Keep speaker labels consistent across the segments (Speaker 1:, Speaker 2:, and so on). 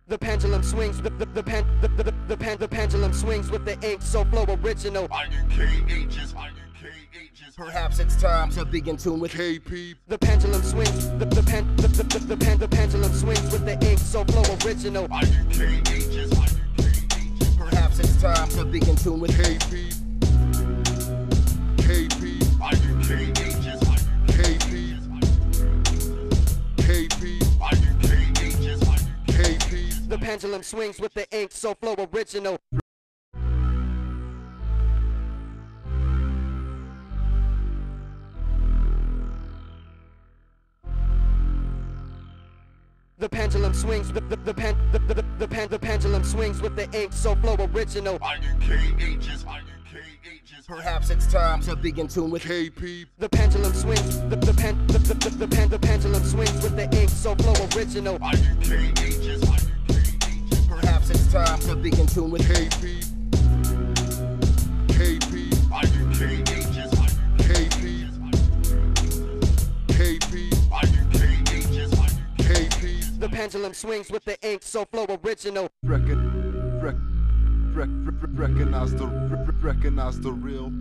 Speaker 1: The pendulum swings, the pendulum swings with the ink, so flow original.
Speaker 2: IUKHs. Perhaps it's time to be in tune with KP.
Speaker 1: The pendulum swings, the pendulum swings with the ink, so flow original.
Speaker 2: IUKHs. Perhaps it's time to be in tune with KP. KP. IUKHs. KP. KP. IUKHs. KP.
Speaker 1: The pendulum swings with the ink, so flow original. The pendulum swings, the pendulum swings with the ink, so flow original.
Speaker 2: IUKHs. Perhaps it's time to be in tune with KP.
Speaker 1: The pendulum swings, the pendulum swings with the ink, so flow original.
Speaker 2: IUKHs. Perhaps it's time to be in tune with KP. KP. IUKHs. KP. KP. IUKHs. KP.
Speaker 1: The pendulum swings with the ink, so flow original.
Speaker 3: Recognize the real.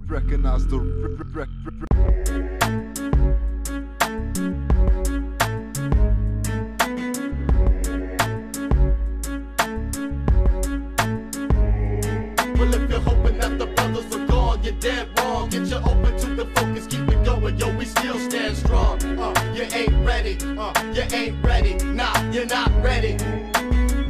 Speaker 3: Recognize the
Speaker 4: Well, if you're hoping that the brothers are gone, you're dead wrong. Get you open to the focus, keep it going, yo, we still stand strong. You ain't ready, you ain't ready, nah, you're not ready.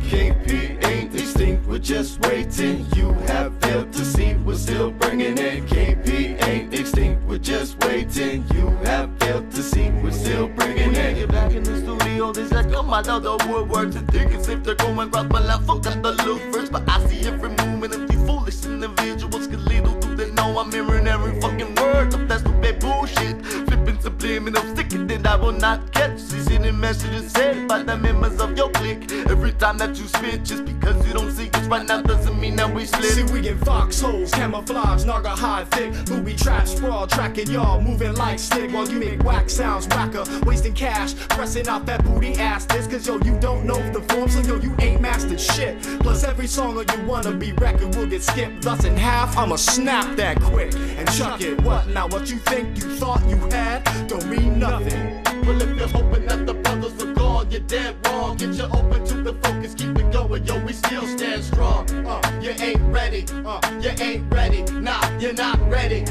Speaker 5: KP ain't extinct, we're just waiting. You have failed to see, we're still bringing it. KP ain't extinct, we're just waiting. You have failed to see, we're still bringing it.
Speaker 4: You're back in the studio, this has come out of the woodwork. To think it's if they're going right, but I forgot the look first. But I see every movement of these foolish individuals, cause little do they know I'm mirroring every fucking word of that stupid bullshit. Flipping subliminal, sticking that I will not catch. These hidden messages said by the members of your clique. Every time that you spit, just because you don't see us right now doesn't mean that we slip.
Speaker 6: See, we in foxholes, camouflage, naga high thick, booby trap, sprawl, tracking y'all, moving like stick while you make whack sounds, whacker, wasting cash, pressing out that booty ass this, cause yo, you don't know the form, so yo, you ain't mastered shit. Plus every song on you wanna be record will get skipped, thus in half, I'ma snap that quick and chuck it. What now, what you think you thought you had, don't mean nothing.
Speaker 4: Well, if you're hoping that the brothers are gone, you're dead wrong. Get you open to the focus, keep it going, yo, we still stand strong. You ain't ready, you ain't ready, nah, you're not ready.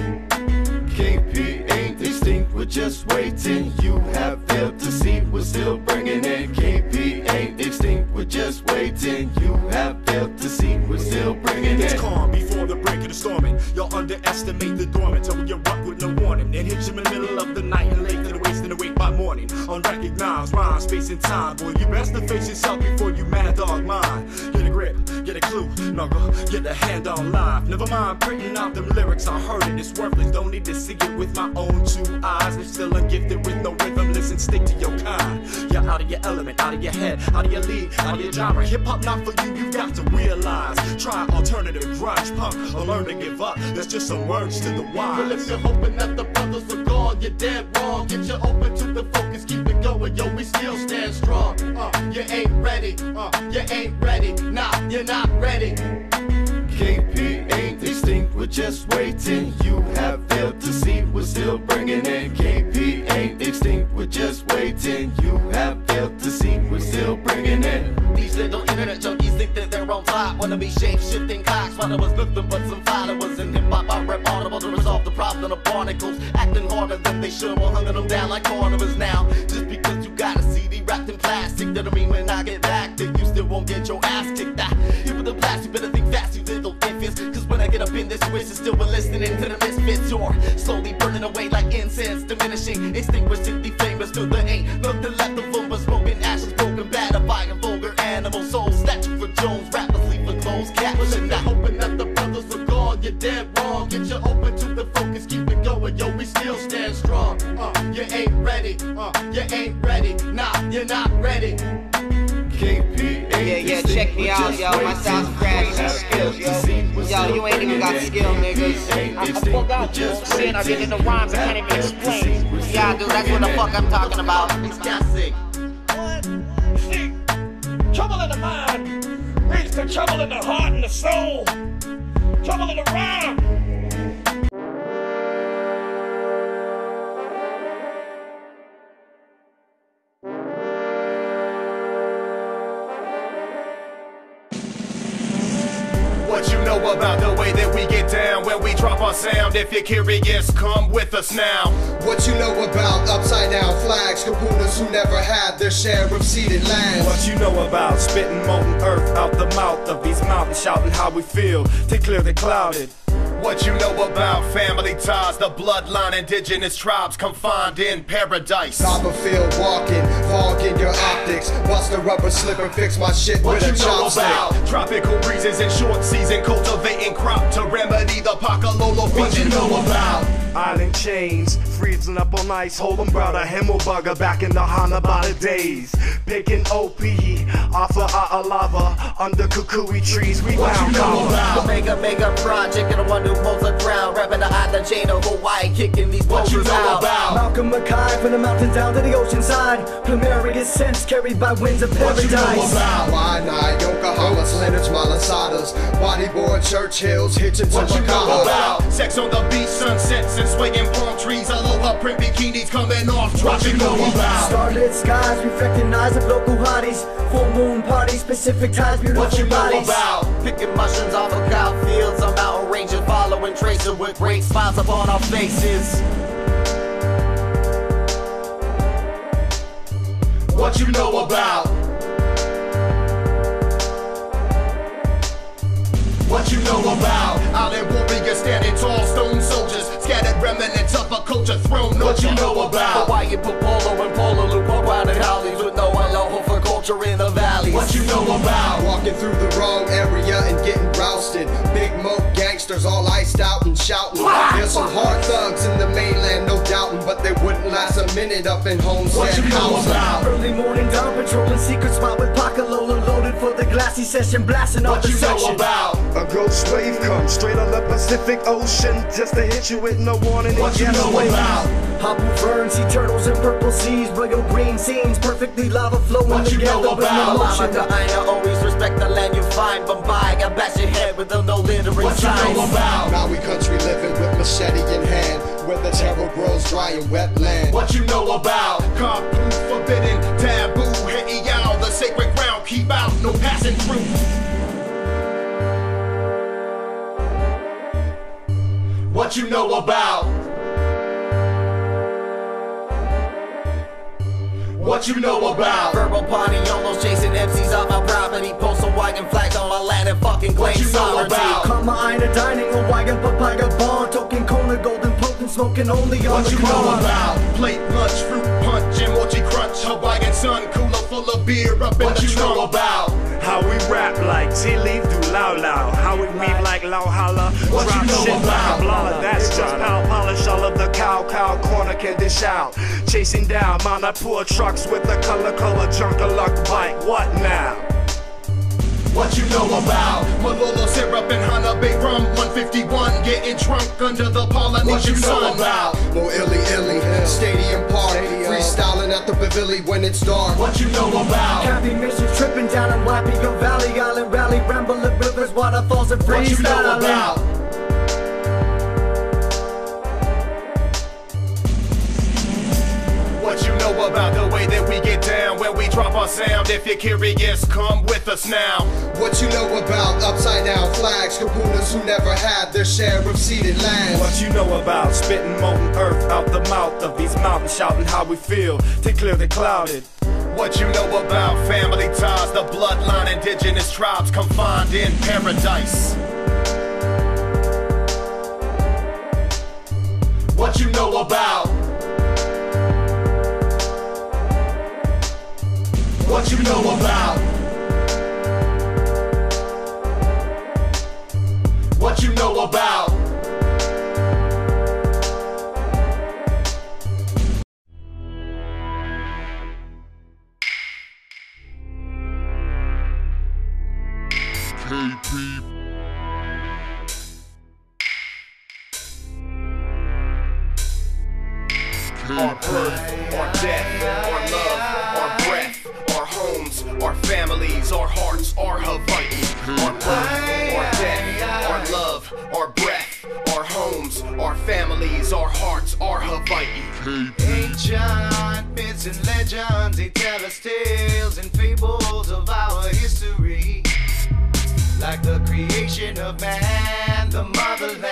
Speaker 5: KP ain't extinct, we're just waiting. You have failed to see, we're still bringing it. KP ain't extinct, we're just waiting. You have failed to see, we're still bringing it.
Speaker 6: It's calm before the break of the storming. Y'all underestimate the dormant till we erupt with no warning. Then hit you in the middle of the night and late to the waist and awake by morning. Unrecognized rhyme, space and time. Boy, you best to face yourself before you mad dog mine. Get a grip, get a clue, knuckle, get a hand on live. Never mind printing out them lyrics, I heard it, it's worthless. Don't need to see it with my own two eyes. I'm still ungifted with no rhythm, listen, stick to your kind. You're out of your element, out of your head, out of your league, out of your genre. Hip-hop not for you, you got to realize. Try alternative, grunge, punk, or learn to give up. That's just some words to the wise.
Speaker 4: Well, if you're hoping that the brothers are gone, you're dead wrong. Get you open to the focus, keep it going, yo, we still stand strong. You ain't ready, you ain't ready, nah, you're not ready.
Speaker 5: KP ain't extinct, we're just waiting. You have failed to see, we're still bringing it. KP ain't extinct, we're just waiting. You have failed to see, we're still bringing it.
Speaker 4: These little internet junkies think that they're on top. Wanna be shape-shifting cocks while I was nothing but some followers in hip-hop. I rap audible to resolve the problem of barnacles acting harder than they should while hunging them down like carnivores now. Just because you got a CD wrapped in plastic doesn't mean when I get back that you still won't get your ass kicked. Here with the blast, you better think fast, you little infants. Cause when I get up in this twist, it's still listening to the misfits. You're slowly burning away like incense, diminishing, extinguishing the flamers till there ain't nothing left of them but smoking ashes, broken, battered by a vulgar animal soul. Snatching for Jones, rappers leave for closed captions. Well, if you're hoping that the brothers are gone, you're dead wrong. Get you open to the focus, keep it going, yo, we still stand strong. You ain't ready, you ain't ready, nah, you're not ready.
Speaker 5: KP ain't
Speaker 7: Yeah, check me out, yo. My sound's crash, got skills, yo. Yo, you ain't even got skill, niggas. I fuck out, you know what I'm saying? I get into rhymes I can't even explain. Yeah, dude, that's what the fuck I'm talking about.
Speaker 4: It's got sick.
Speaker 8: Trouble in the mind leads to trouble in the heart and the soul. Trouble in the rhyme.
Speaker 2: What you know about the way that we get down when we drop our sound? If you're curious, come with us now.
Speaker 9: What you know about upside down flags, kapunas who never had their share of ceded lands?
Speaker 5: What you know about spitting molten earth out the mouth of these mountains, shouting how we feel to clear the clouded?
Speaker 2: What you know about family ties, the bloodline, indigenous tribes confined in paradise?
Speaker 9: Top of field walking, hogging your optics, bust a rubber slipper, fix my shit
Speaker 2: What
Speaker 9: with
Speaker 2: you
Speaker 9: a
Speaker 2: know
Speaker 9: chopstick.
Speaker 2: about tropical breezes in short season, cultivating crop to remedy the Pakalolo fever? What you know about
Speaker 5: island chains, freezing up on ice, hold umbrella, himmelbugger back in the Hanabata days. Picking OP off of our lava, under kukui trees, we
Speaker 2: what
Speaker 5: found
Speaker 2: you know
Speaker 5: cover.
Speaker 2: about
Speaker 4: Mega project, and the one who pulls the ground, rapping the island chain of Hawaii, kicking these
Speaker 2: what you
Speaker 4: boulders
Speaker 2: know
Speaker 4: out.
Speaker 2: about
Speaker 10: Malcolm Mackay, from the mountains down to the ocean side. Plumerious sense carried by winds of
Speaker 2: what you know
Speaker 10: paradise.
Speaker 2: about
Speaker 9: Why not Yokohama's, Leonard's, Malasadas, bodyboard, Churchills, Hitchens, and
Speaker 2: what you know
Speaker 9: Macalas.
Speaker 2: about sex on the beach, sunsets and swaying palm trees, aloha print bikinis coming off. What you know about
Speaker 10: Starlit skies, reflecting eyes of local hotties. Full moon parties, Pacific tides, beautiful
Speaker 2: what you know
Speaker 10: bodies.
Speaker 2: about
Speaker 4: Picking mushrooms off of cow fields, I'm mountain ranging, following, tracing with great smiles upon our faces.
Speaker 2: what you know about what you know about island warriors standing tall, stone soldiers, scattered remnants of a culture thrown. What you know about
Speaker 4: Hawaii, Popolo, and Pololu, crowded howlies with no aloha for culture in the valleys.
Speaker 2: what you know about
Speaker 9: Walking through the wrong area and getting rousted. Big moat gangsters all iced out and shouting. There's some hard thugs in the mainland, no doubting, but they wouldn't last a minute up in
Speaker 2: what
Speaker 9: Homestead
Speaker 2: you know
Speaker 9: House.
Speaker 2: about
Speaker 10: Early morning dawn, patrolling secret spot with Pakalola loaded for the glassy session, blasting off
Speaker 2: what
Speaker 10: the
Speaker 2: you know
Speaker 10: section.
Speaker 2: about
Speaker 5: A ghost wave comes straight on the Pacific Ocean, just to hit you with no warning.
Speaker 2: what you know about
Speaker 10: Hapu ferns, sea turtles, and purple seas. Royal green scenes, perfectly lava flowing
Speaker 2: What you
Speaker 10: together
Speaker 2: know
Speaker 10: with
Speaker 2: about
Speaker 10: emotion.
Speaker 4: I always respect the land you find, but by I bash your head with the no littering
Speaker 2: what you
Speaker 4: signs.
Speaker 2: know about
Speaker 9: Maui country living with machete in hand, where the terror grows dry in wetland.
Speaker 2: what you know about Kapu, forbidden, taboo, He'iyao, the sacred ground, keep out, no passing through. What you know about what you know about
Speaker 4: Verbal party, almost chasing MCs off my property, postal wagon flags on my land and fucking claim
Speaker 2: what you know
Speaker 4: sovereignty.
Speaker 2: about
Speaker 10: Kama aina dining, Hawaiian papaya bond, token Kona golden potent, smoking only on
Speaker 2: what
Speaker 10: the
Speaker 2: you know
Speaker 10: car.
Speaker 2: about plate lunch, fruit punch, and mochi crunch, Hawaiian sun cooler full of beer up in the trunk. What you know about
Speaker 5: how we rap like tea leaf do loud loud, how we weave like loud holla,
Speaker 2: What
Speaker 5: drop
Speaker 2: you know
Speaker 5: shit like
Speaker 2: about?
Speaker 5: a blala. That's just how polish all of the cow corner can dish out. Chasing down Manapur trucks with a color jungle-luck bike. What now?
Speaker 2: what you know about Malolo syrup and Hanabe rum, 151 getting drunk under the Polynesian sun. What you know about
Speaker 9: Mo Illy Illy, Stadium Park, freestyling at the pavilion when it's dark.
Speaker 2: what you know about
Speaker 10: Camping missions, tripping down in Waipio Valley, Island Rally, rambling rivers, waterfalls, and
Speaker 2: what you know
Speaker 10: freestyling.
Speaker 2: about what you know about the way that we get down when we drop our sound? If you're curious, come with us now.
Speaker 9: What you know about upside down flags, kapunas who never had their share of ceded lands?
Speaker 5: What you know about spitting molten earth out the mouth of these mountains, shouting how we feel to clear the clouded?
Speaker 2: What you know about family ties, the bloodline, indigenous tribes confined in paradise? What you know about what you know about what you know about
Speaker 3: KP.
Speaker 2: Our birth, our death, our love, our breath, our homes, our families, our hearts, our Hawaii. Our birth, our death, our love, our breath, our homes, our families, our hearts, our Hawaii.
Speaker 5: Ancient myths and legends, they tell us tales and fables of our history. Like the creation of man, the motherland,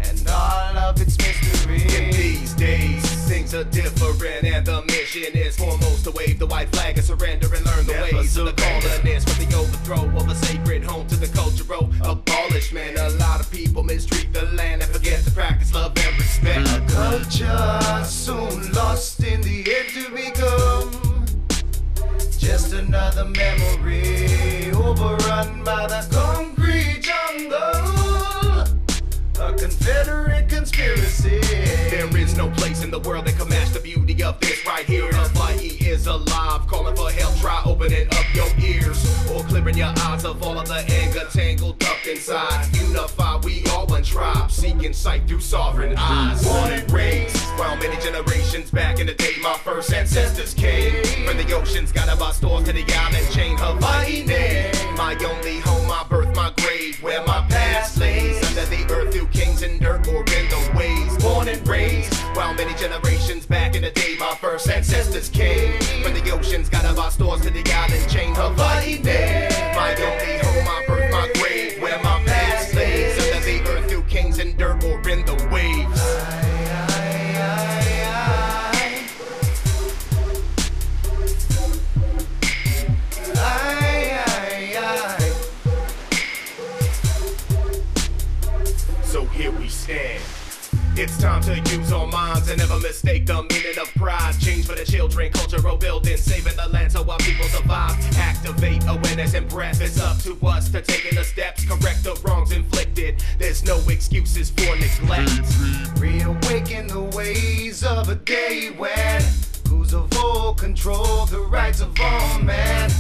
Speaker 5: and all of its mystery.
Speaker 2: In these days, things are different, and the mission is foremost to wave the white flag and surrender and learn the ways of the colonists. From the overthrow of a sacred home to the cultural abolishment, a lot of people mistreat the land and forget to practice love and respect.
Speaker 5: A culture soon lost in the end to become just another memory, overrun by the concrete jungle, a Confederate conspiracy.
Speaker 2: There is no place in the world that can match the beauty of this right here. Hawaii is alive, calling for help. Try opening up your ears or clearing your eyes of all of the anger tangled up inside. Unify, we all one tribe, seeking sight through sovereign eyes. Born and raised, while many generations back in the day, my first ancestors came from the oceans, got about stores to the island chain. Hawaii name, my only home, my birth, my grave, where my past lays under the earth through kings and dirt or in the waves. Born and raised, while many generations back in the day, my first ancestors came from the oceans, got about stores to the island chain. Hawaii name, my only home, my birth, my grave, where my past lays under the earth through kings and dirt or in the waves. So here we stand. It's time to use our minds and never mistake the meaning of pride. Change for the children, cultural building, saving the land so our people survive. Activate awareness and breath. It's up to us to take the steps, correct the wrongs inflicted. There's no excuses for neglect.
Speaker 5: Reawaken the ways of a day when who's of all control the rights of all men.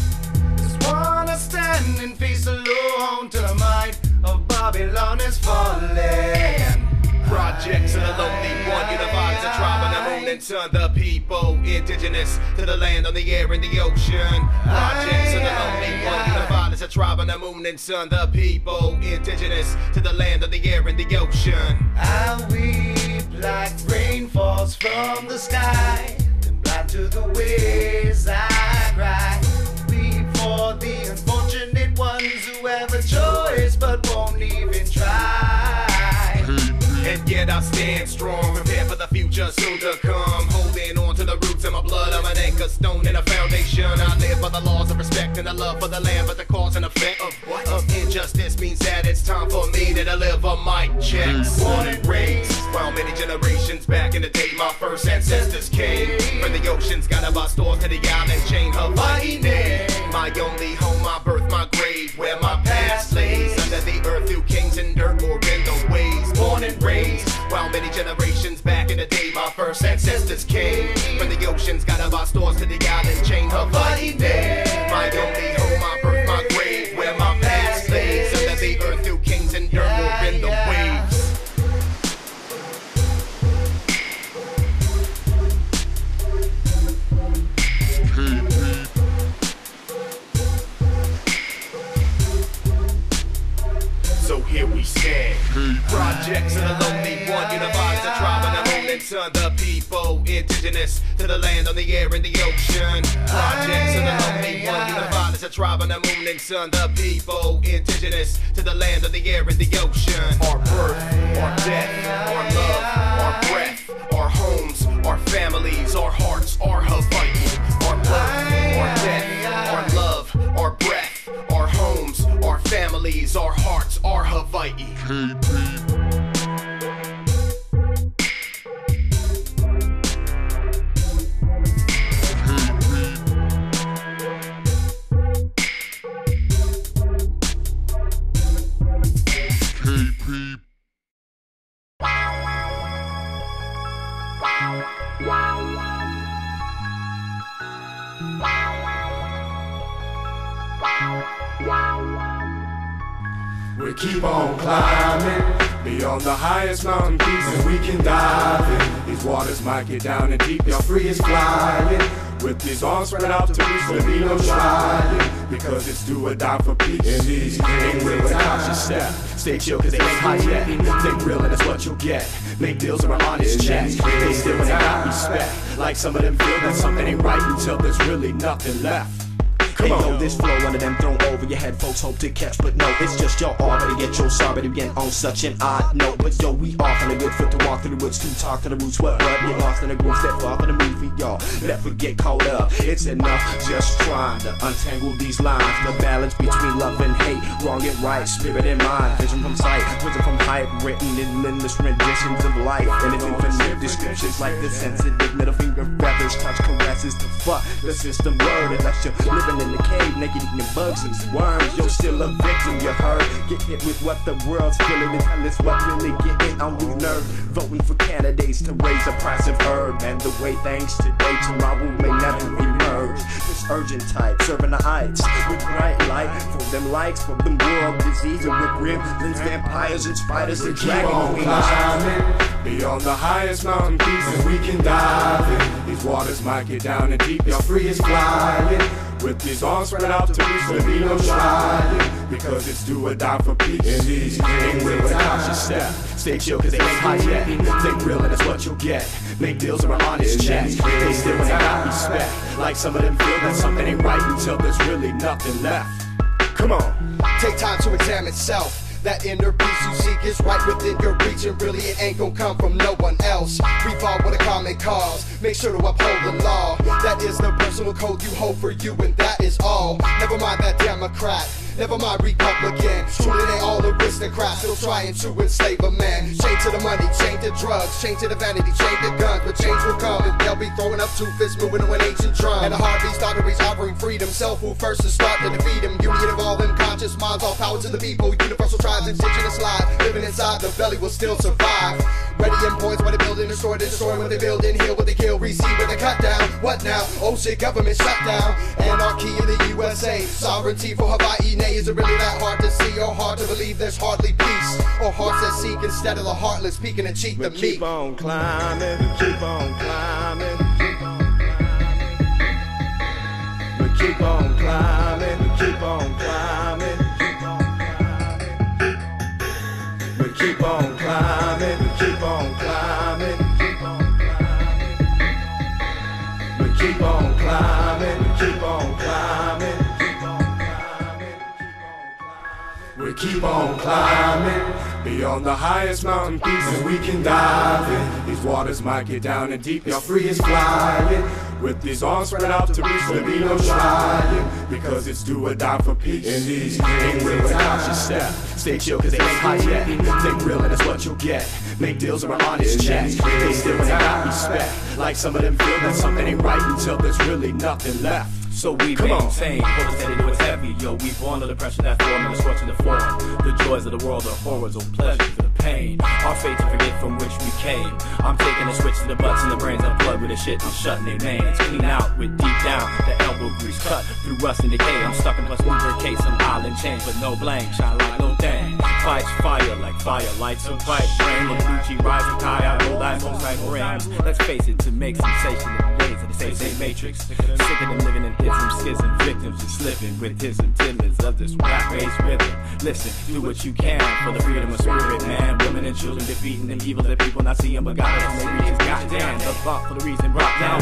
Speaker 5: Just wanna stand and face alone till the might of Babylon is falling.
Speaker 2: Projects of the lonely one, unified as a tribe on the moon and sun. The people indigenous to the land, on the air, and the ocean. Projects of the lonely one, unified as a tribe on the moon and sun. The people indigenous to the land, on the air, and the ocean.
Speaker 5: I weep like rain falls from the sky, and blind to the ways I cry. Weep for the unfortunate ones who have a choice but won't even try.
Speaker 2: And yet I stand strong, prepared for the future soon to come. Holding on to the roots in my blood, I'm an anchor stone and a foundation. I live by the laws of respect and the love for the land, but the cause and effect of injustice means that it's time for me to deliver mic checks. Born and raised, while many generations back in the day, my first ancestors came from the oceans, got about stores to the island chain. Hawaii name, my only home, my birth, my grave, where my past lays under the earth through kings and dirt or in the waves. Born and raised, while many generations back in the day, my first ancestors came from the oceans, got about stores to the island chain. Hawaii name, my only home, my birth, my grave, where my past lays under the earth through kings and dirt or in the waves. So here we stand. Projects of the lonely one, unified as a tribe on the moon and sun. The people indigenous to the land, on the air, and the ocean. Projects of the lonely one, unified as a tribe on the moon and sun. The people indigenous to the land, on the air, and the ocean. Our birth, our death, our love, our breath, our homes, our families, our hearts, our Hawaii. Our birth, our death, our love, our breath, our homes, our families, our hearts, our Hawaii.
Speaker 5: We keep on climbing beyond the highest mountain peaks, and we can dive in. These waters might get down and deep, y'all free as flying.
Speaker 6: With these arms spread out to reach, there be no trying, because it's do or die for peace. And these ain't real with a cautious step. Stay chill cause they ain't hot yet. Think real and that's what you'll get. Make deals with an honest check. They still when they got respect. Like some of them feel that something ain't right until there's really nothing left. Come on. Yo, this flow, one of them thrown over your head, folks hope to catch, but no, it's just y'all already get your sorry to begin on such an odd note. But yo, we off on a good foot to walk through the woods, to talk to the roots, what, get lost in the groove, step off in the movie, y'all, never get caught up. It's enough just trying to untangle these lines, the balance between love and hate, wrong and right, spirit and mind, vision from sight, wisdom from hype, written in endless renditions of life, and its infinite descriptions like the sensitive middle finger feathers, touch caresses to fuck the system word, unless you're living in the cave, naked eating bugs and worms. You're still a victim, you heard. Get hit with what the world's feeling and tell us what really getting on your nerve. Voting for candidates to raise the price of herb, and the way things today, tomorrow may never emerge. This urgent type, serving the heights with bright light for them likes, for them world disease, and with gremlins, vampires, and spiders, and dragons. Beyond the highest mountain peaks, and we can dive in. These waters might get down and deep, you're free as flying. With these arms spread out to reach, there be no trying, because it's do or die for peace. And these ain't real with a cautious step. Stay chill cause they ain't hot yet. Think real and that's what you'll get. Make deals with an honest check. They still when they got respect. Like some of them feel that something ain't right until there's really nothing left. Come on.
Speaker 9: Take time to examine self. That inner peace you seek is right within your reach, and really it ain't gon' come from no one else. Revolve with a common cause, make sure to uphold the law. That is the personal code you hold for you, and that is all. Never mind that Democrat, never mind Republican. Truly they all aristocrats, still trying to enslave a man. Chain to the money, chain to drugs, chain to the vanity, chain to guns. But change will come, and they'll be throwing up two fists, moving to an ancient drum. And the heartbeats arteries offering freedom. Self will first to start to defeat him. Union of all unconscious minds, all power to the people. Universal tribes, indigenous lives, living inside the belly will still survive. Ready in points, what they build and destroy what they build and heal what they kill, receive what they cut down. What now? Oh shit, government shut down. Anarchy in the USA, sovereignty for Hawaii. Nay, is it really that hard to see or hard to believe there's hardly peace? Or hearts that seek instead of the heartless peeking and cheat the meek.
Speaker 6: Keep on climbing, keep on climbing. We keep on climbing, keep on climbing. We keep on climbing, keep on climbing. We keep on climbing, keep on climbing. We keep on climbing. Beyond the highest mountain peaks, and we can dive in. These waters might get down and deep, you're free as flying. With these arms spread out to reach, there be no trying, because it's do or die for peace. And these ain't real with a cautious step. Stay chill cause they ain't hot yet. Think real and that's what you'll get. Make deals with an honest check. They still when they got respect. Like some of them feel that something ain't right until there's really nothing left.
Speaker 11: So we maintain, hold it steady, do it heavy. Yo, we born under the pressure that form and the scorching the form. The joys of the world are horrors or pleasures for the pain. Our fate to forget from which we came. I'm taking a switch to the butts and the brains unplugged with the shit. I'm shutting their names. Clean out with deep down, the elbow grease cut through rust and decay. I'm stuck in plus lubricate some island chains, but no blame. Shine like no thing. Fights fire like fire, lights a bright brain. When Gucci rising high, I roll eyes on sight rings. Let's face it, to make sensation in the days of the same matrix. Sick of them living in ism, schism, victims and slipping with ism, timidness of this rap-based rhythm. Listen, do what you can for the freedom of spirit, man. Women and children defeating them evils that people not seeing, but God has made reasons. Goddamn, the thought for the reason rock down.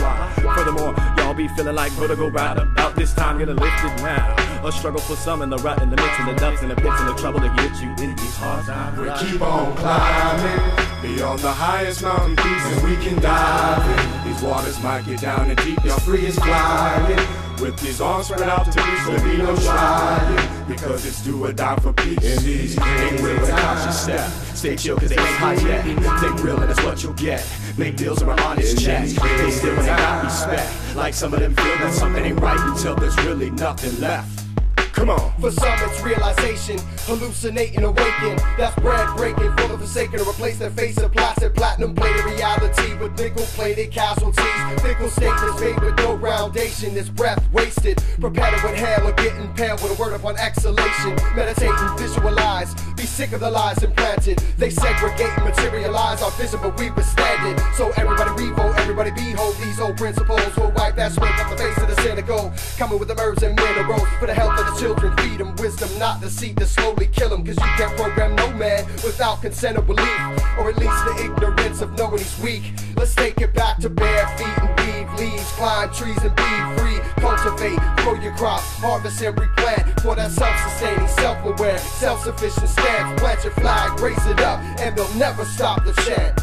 Speaker 11: Furthermore, y'all be feeling like vertigo right about this time, getting lifted now. A struggle for some in the rut, in the midst of the ducks and the pits and the trouble to get you in these hard times.
Speaker 6: We keep on climbing beyond the highest mountain peaks, and we can dive in. These waters might get down and deep, you're free as flying. With these arms spread out to reach, there be no trying, because it's do or die for peace. And these ain't real with a cautious step. Stay chill cause they ain't hot yet. Think real and that's what you'll get. Make deals with an honest check. They still when they got respect. Like some of them feel that something ain't right until there's really nothing left. Come on.
Speaker 9: For some it's realization, hallucinating, awaken. That's bread breaking, full of forsaken to replace their face of plastic, platinum plated reality with nickel plated casualties. Fickle statements made with no foundation. This breath wasted, prepared with hell or getting pale with a word upon exhalation. Meditate and visualize, be sick of the lies implanted. They segregate and materialize our vision, but we withstand it. So everybody revolt, everybody behold these old principles will wipe life that's worth up the face of the cynical. Coming with the herbs and minerals for the health of the children. Feed them wisdom, not deceit to slowly kill them. Cause you can't program no man without consent or belief, or at least the ignorance of knowing he's weak. Let's take it back to bare feet and weave leaves, climb trees and be free. Cultivate, grow your crops, harvest and replant for that self-sustaining, self-aware, self-sufficient stance. Plant your flag, raise it up, and they'll never stop the chant.